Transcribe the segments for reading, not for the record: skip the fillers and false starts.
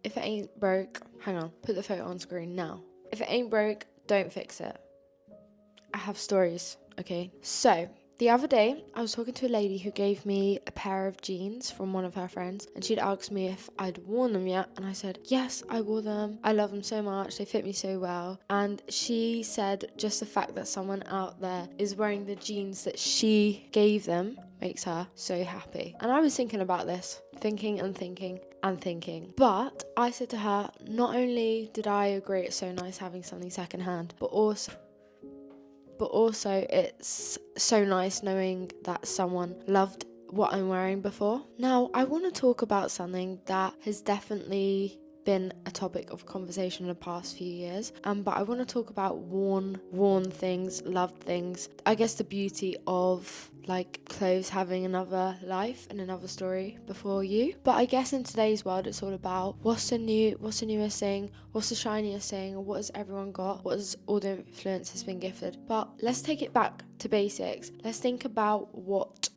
If it ain't broke, hang on, put the photo on screen now. If it ain't broke, don't fix it. I have stories, okay? So, the other day, I was talking to a lady who gave me a pair of jeans from one of her friends, and she'd asked me if I'd worn them yet, and I said, yes, I wore them. I love them so much. They fit me so well. And she said just the fact that someone out there is wearing the jeans that she gave them makes her so happy. And I was thinking about this, thinking and thinking and thinking. But I said to her, not only did I agree it's so nice having something secondhand, but also it's so nice knowing that someone loved what I'm wearing before. Now, I want to talk about something that has definitely been a topic of conversation in the past few years, but I want to talk about worn things, loved things. I guess the beauty of like clothes having another life and another story before you. But I guess in today's world, it's all about what's the newest thing, what's the shiniest thing, what has everyone got, what has all the influence has been gifted. But let's take it back to basics. Let's think about what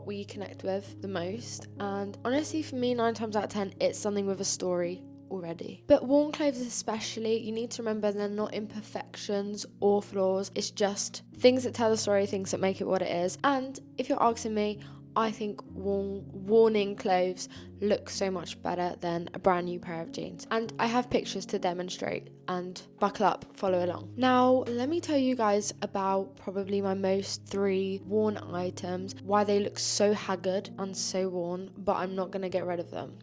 we connect with the most. And honestly, for me, 9 times out of 10, it's something with a story already. But worn clothes especially, you need to remember they're not imperfections or flaws. It's just things that tell the story, things that make it what it is. And if you're asking me, I think worn-in clothes look so much better than a brand new pair of jeans. And I have pictures to demonstrate, and buckle up, follow along. Now, let me tell you guys about probably my most 3 worn items, why they look so haggard and so worn, but I'm not gonna get rid of them.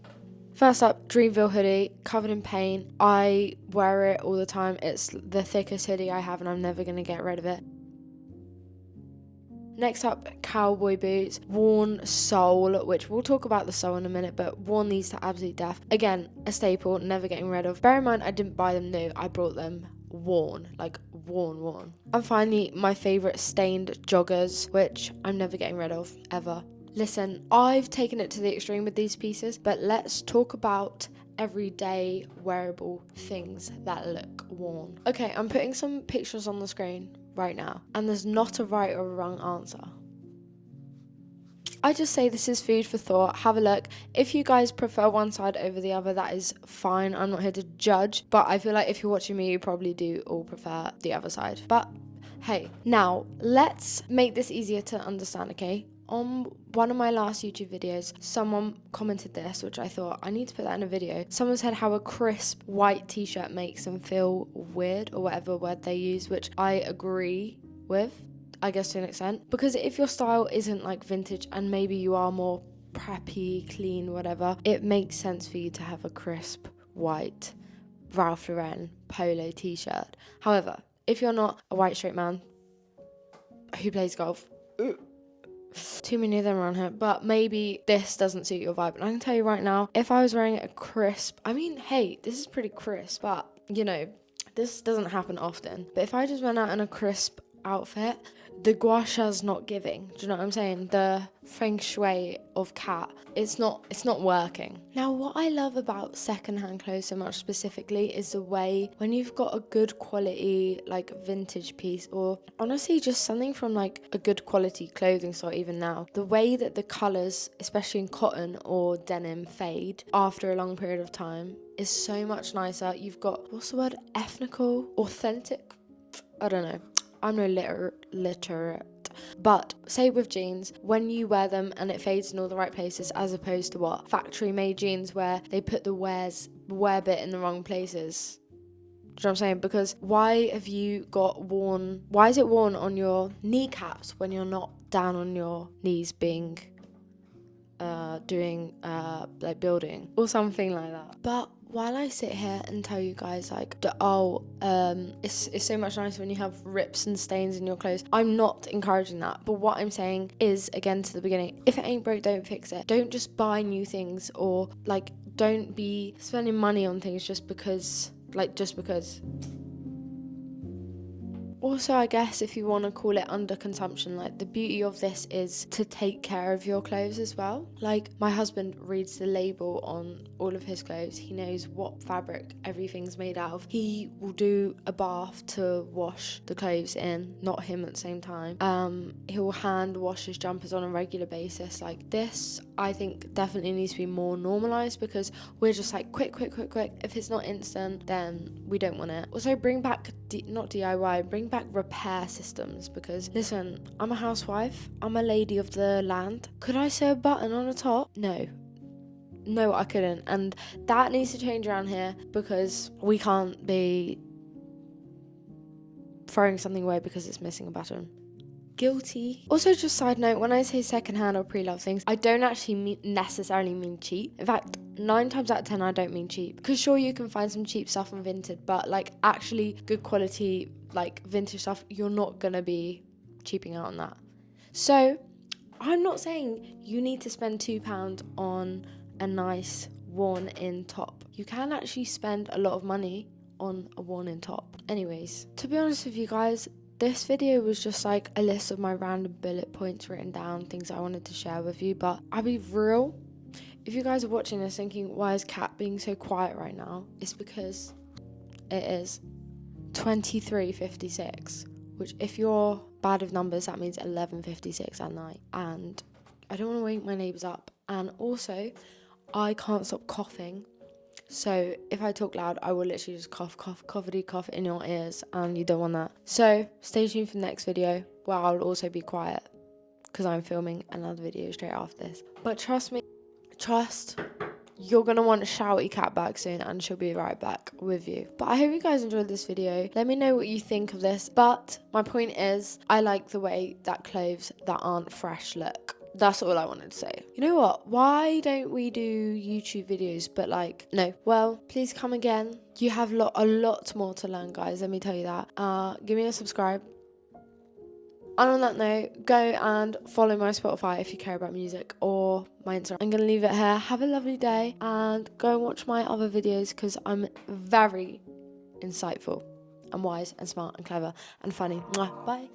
First up, Dreamville hoodie, covered in paint. I wear it all the time. It's the thickest hoodie I have and I'm never going to get rid of it. Next up, cowboy boots, worn sole, which we'll talk about the sole in a minute, but worn these to absolute death. Again, a staple, never getting rid of. Bear in mind, I didn't buy them new. I brought them worn, like worn. And finally, my favourite stained joggers, which I'm never getting rid of, ever. Listen, I've taken it to the extreme with these pieces, but let's talk about everyday wearable things that look worn. Okay, I'm putting some pictures on the screen right now, and there's not a right or a wrong answer. I just say this is food for thought. Have a look. If you guys prefer one side over the other, that is fine. I'm not here to judge, but I feel like if you're watching me, you probably do all prefer the other side. But hey, now let's make this easier to understand, okay? On one of my last YouTube videos, someone commented this, which I thought, I need to put that in a video. Someone said how a crisp white t-shirt makes them feel weird, or whatever word they use, which I agree with, I guess to an extent. Because if your style isn't like vintage and maybe you are more preppy, clean, whatever, it makes sense for you to have a crisp white Ralph Lauren polo t-shirt. However, if you're not a white straight man who plays golf, too many of them around here, but maybe this doesn't suit your vibe. And I can tell you right now, if I was wearing a crisp, I mean, hey, this is pretty crisp, but you know, this doesn't happen often. But if I just went out in a crisp outfit, the gua sha's not giving. Do you know what I'm saying? The feng shui of cat, it's not working. Now, what I love about secondhand clothes so much specifically is the way when you've got a good quality like vintage piece, or honestly just something from like a good quality clothing store even now, the way that the colours, especially in cotton or denim, fade after a long period of time is so much nicer. You've got, what's the word, ethnical, authentic, I don't know, I'm no literate, but say with jeans, when you wear them and it fades in all the right places, as opposed to what, factory made jeans where they put the wear bit in the wrong places. Do you know what I'm saying? Because why is it worn on your kneecaps when you're not down on your knees being doing like building or something like that? But while I sit here and tell you guys like, it's so much nicer when you have rips and stains in your clothes, I'm not encouraging that. But what I'm saying is, again to the beginning, if it ain't broke, don't fix it. Don't just buy new things, or like don't be spending money on things just because. Also, I guess if you want to call it underconsumption, like the beauty of this is to take care of your clothes as well. Like my husband reads the label on all of his clothes. He knows what fabric everything's made out of. He will do a bath to wash the clothes in, not him at the same time. He will hand wash his jumpers on a regular basis. Like this, I think definitely needs to be more normalized, because we're just like quick. If it's not instant, then we don't want it. Also, bring back not DIY, bring back repair systems, because listen, I'm a housewife, I'm a lady of the land. Could I sew a button on the top? No, I couldn't. And that needs to change around here, because we can't be throwing something away because it's missing a button. Guilty. Also, just side note, when I say secondhand or pre-loved things, I don't actually necessarily mean cheap. In fact, 9 times out of 10 I don't mean cheap, because sure, you can find some cheap stuff on Vinted, but like actually good quality like vintage stuff, you're not gonna be cheaping out on that. So I'm not saying you need to spend £2 on a nice worn in top. You can actually spend a lot of money on a worn in top. Anyways, to be honest with you guys, this video was just like a list of my random bullet points written down, things I wanted to share with you. But I'll be real, if you guys are watching this thinking, why is Kat being so quiet right now? It's because it is 23:56, which if you're bad with numbers, that means 11:56 at night. And I don't want to wake my neighbours up. And also, I can't stop coughing. So if I talk loud, I will literally just cough in your ears, and you don't want that. So stay tuned for the next video, where I'll also be quiet, because I'm filming another video straight after this. But trust me, you're going to want a shouty Cat back soon, and she'll be right back with you. But I hope you guys enjoyed this video. Let me know what you think of this. But my point is, I like the way that clothes that aren't fresh look. That's all I wanted to say. You know what? Why don't we do YouTube videos? But like, no. Well, please come again. You have a lot more to learn, guys. Let me tell you that. Give me a subscribe. And on that note, go and follow my Spotify if you care about music, or my Instagram. I'm going to leave it here. Have a lovely day, and go and watch my other videos, because I'm very insightful and wise and smart and clever and funny. Mwah. Bye.